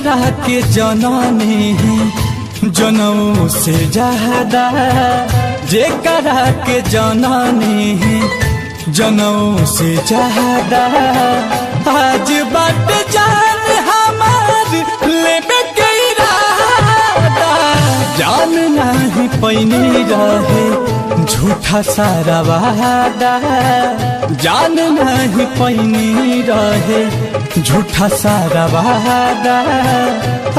जेकरा के जननी जनऊ से ज्यादा, जेकरा के जननी जनऊ से ज्यादा, आज बात जान हमार लेबे के इरादा। जान नहीं पैनी रहे झूठा सारा वादा, जान नहीं पैनी रहे झूठा सारा वादा।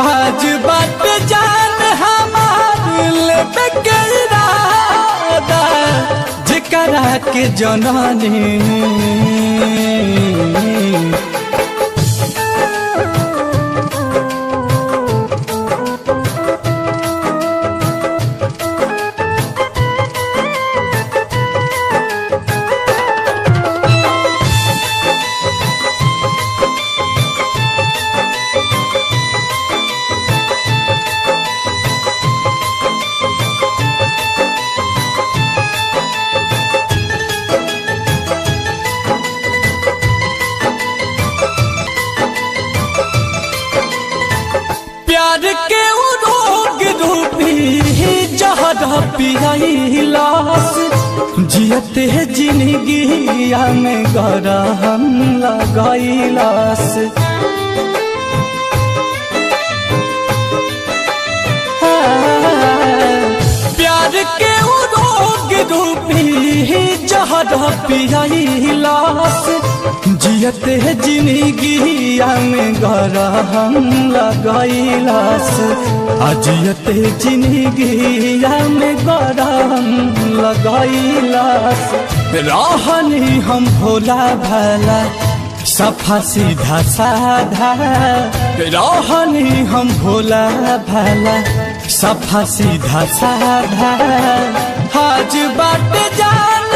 आज बात जान हमार लेबे के इरादा, जेकरा के जननी। प्यार के रोग रूपी जहर पियाइलास, जियते जिंदगिया में गरहम लगाइलास। प्यार के रोग रूपी जहर पियाइलास, जियते जिंदगिया में गरहम लगाइलास। जियते जिंदगिया में गरहम लगाइलास। रहनी हम भोला भाला सफा सीधा साधा, रहनी हम भोला भाला सफा सीधा साधा। आज बात जान